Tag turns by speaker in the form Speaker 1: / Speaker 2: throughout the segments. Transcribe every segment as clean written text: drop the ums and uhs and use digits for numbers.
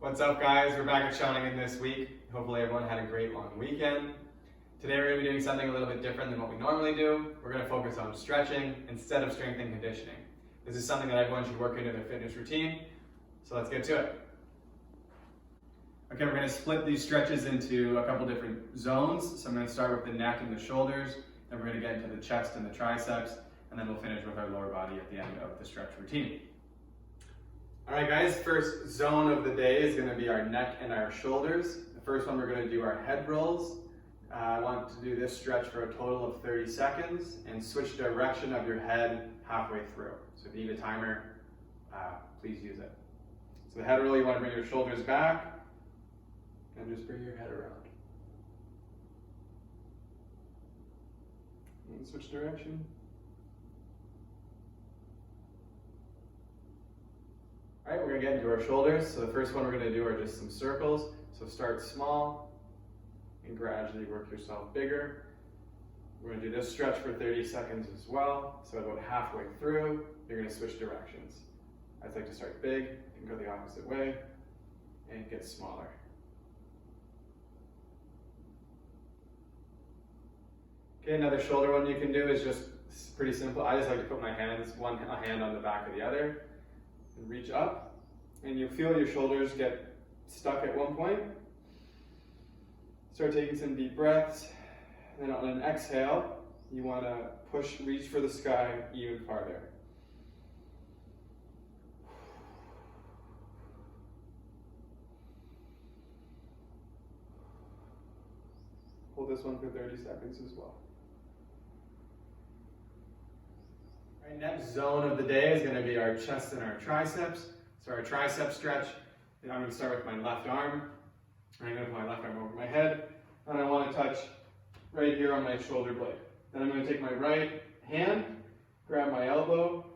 Speaker 1: What's up, guys? We're back at Shawinigan this week. Hopefully everyone had a great long weekend. Today we're going to be doing something a little bit different than what we normally do. We're going to focus on stretching instead of strength and conditioning. This is something that everyone should work into their fitness routine. So let's get to it. Okay, we're going to split these stretches into a couple different zones. So I'm going to start with the neck and the shoulders, then we're going to get into the chest and the triceps, and then we'll finish with our lower body at the end of the stretch routine. All right, guys, first zone of the day is going to be our neck and our shoulders. The first one, we're going to do our head rolls. I want to do this stretch for a total of 30 seconds and switch direction of your head halfway through. So if you need a timer, please use it. So the head roll, you want to bring your shoulders back and just bring your head around. And switch direction. All right, we're going to get into our shoulders. So the first one we're going to do are just some circles. So start small and gradually work yourself bigger. We're going to do this stretch for 30 seconds as well. So about halfway through, you're going to switch directions. I'd like to start big and go the opposite way and get smaller. Okay, another shoulder one you can do is just pretty simple. I just like to put my hands, a hand on the back of the other, and reach up, and you feel your shoulders get stuck at one point. Start taking some deep breaths, and then on an exhale, you want to reach for the sky even farther. Hold this one for 30 seconds as well. Our next zone of the day is going to be our chest and our triceps. So our tricep stretch, I'm going to start with my left arm. I'm going to put my left arm over my head, and I want to touch right here on my shoulder blade. Then I'm going to take my right hand, grab my elbow,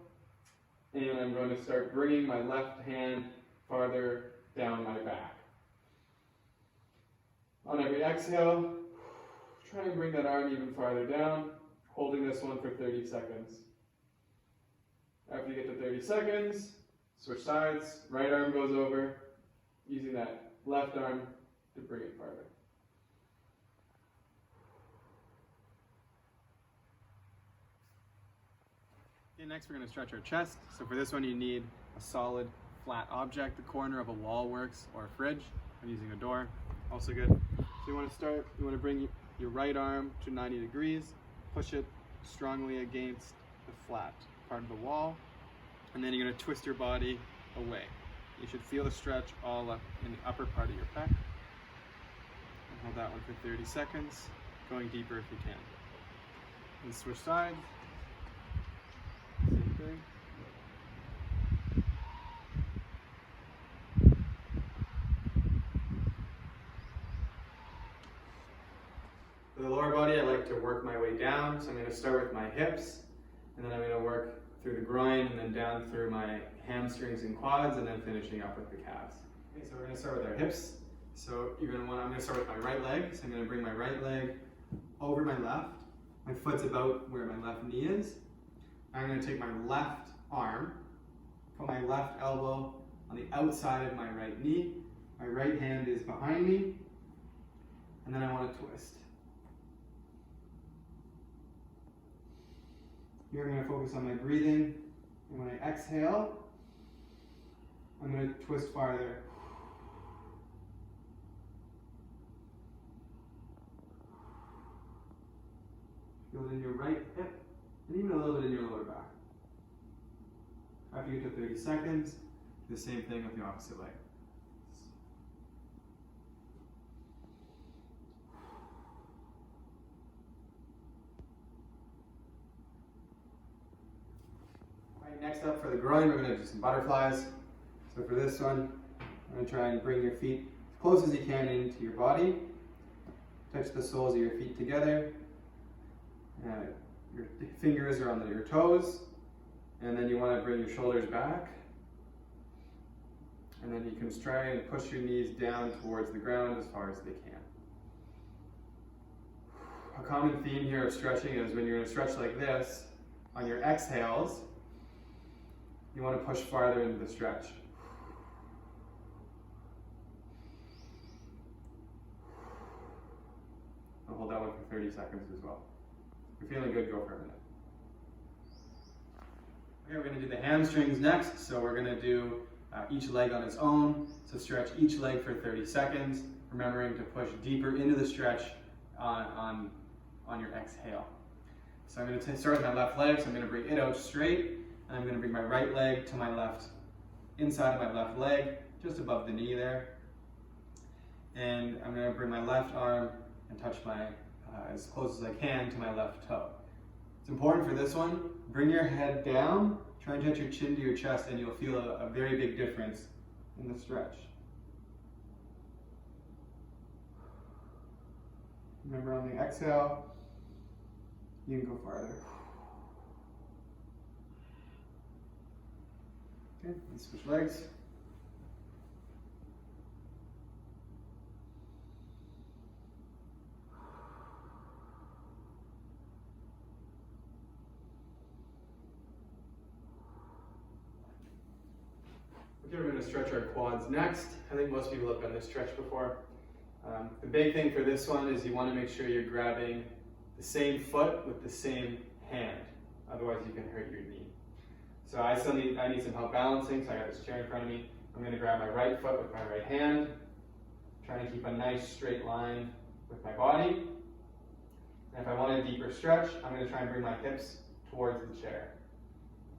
Speaker 1: and I'm going to start bringing my left hand farther down my back. On every exhale, try and bring that arm even farther down, holding this one for 30 seconds. After you get to 30 seconds, switch sides, right arm goes over, using that left arm to bring it farther. Okay, next we're going to stretch our chest. So for this one you need a solid, flat object. The corner of a wall works, or a fridge. I'm using a door, also good. So you want to bring your right arm to 90 degrees, push it strongly against the flat part of the wall, and then you're going to twist your body away. You should feel the stretch all up in the upper part of your pec. And hold that one for 30 seconds, going deeper if you can. And switch sides. Same thing. For the lower body, I like to work my way down. So I'm going to start with my hips, and then I'm going to work through the groin, and then down through my hamstrings and quads, and then finishing up with the calves. Okay, so we're going to start with our hips. So I'm going to start with my right leg. So I'm going to bring my right leg over my left. My foot's about where my left knee is. I'm going to take my left arm, put my left elbow on the outside of my right knee. My right hand is behind me, and then I want to twist. Here I'm going to focus on my breathing, and when I exhale, I'm going to twist farther. Feel it in your right hip, and even a little bit in your lower back. After you get to 30 seconds, do the same thing with the opposite leg. Next up for the groin, we're going to do some butterflies. So for this one, I'm going to try and bring your feet as close as you can into your body. Touch the soles of your feet together. Your fingers are on your toes. And then you want to bring your shoulders back. And then you can try and push your knees down towards the ground as far as they can. A common theme here of stretching is when you're going to stretch like this, on your exhales, you want to push farther into the stretch. 30 seconds as well. If you're feeling good, go for a minute. Okay, we're going to do the hamstrings next. So we're going to do each leg on its own. So stretch each leg for 30 seconds, remembering to push deeper into the stretch on your exhale. So I'm going to start with my left leg. So I'm going to bring it out straight, and I'm going to bring my right leg to my left, inside of my left leg, just above the knee there. And I'm going to bring my left arm and touch my, as close as I can to my left toe. It's important for this one, bring your head down, try and touch your chin to your chest, and you'll feel a very big difference in the stretch. Remember, on the exhale, you can go farther. Okay, let's switch legs. Okay, we're going to stretch our quads next. I think most people have done this stretch before. The big thing for this one is you want to make sure you're grabbing the same foot with the same hand. Otherwise you can hurt your knee. So I need some help balancing, so I got this chair in front of me. I'm going to grab my right foot with my right hand, trying to keep a nice straight line with my body. And if I want a deeper stretch, I'm going to try and bring my hips towards the chair.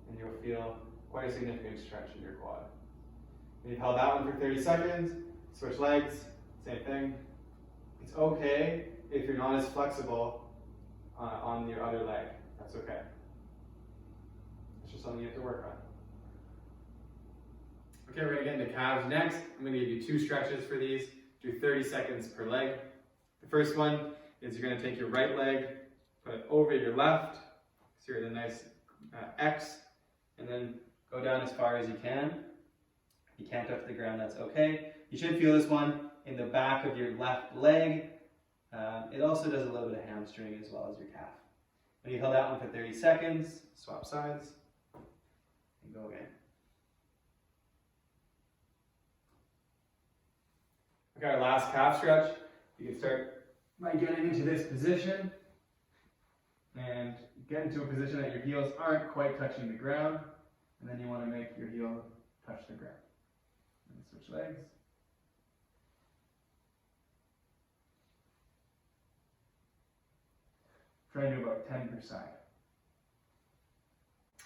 Speaker 1: And you'll feel quite a significant stretch in your quad. And you've held that one for 30 seconds, switch legs, same thing. It's okay if you're not as flexible on your other leg. That's okay. It's just something you have to work on. Okay, we're going to get into calves next. I'm going to give you 2 stretches for these. Do 30 seconds per leg. The first one is you're going to take your right leg, put it over your left, so you're at a nice X, and then go down as far as you can. If you can't touch the ground, that's okay. You should feel this one in the back of your left leg. It also does a little bit of hamstring as well as your calf. When you hold that one for 30 seconds, swap sides, and go again. Okay, our last calf stretch. You can start by getting into this position and get into a position that your heels aren't quite touching the ground, and then you want to make your heel touch the ground. And switch legs. Try and do about 10 per side.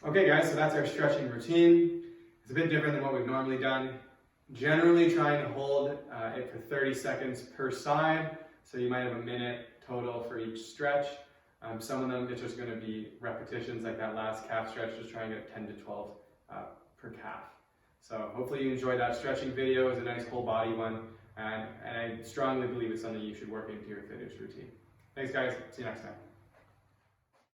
Speaker 1: Okay guys, so that's our stretching routine. It's a bit different than what we've normally done. Generally trying to hold it for 30 seconds per side, so you might have a minute total for each stretch. Some of them it's just going to be repetitions like that last calf stretch, just trying to get 10 to 12 per calf. So hopefully you enjoyed that stretching video. It's a nice whole body one, and I strongly believe it's something you should work into your fitness routine. Thanks guys, see you next time.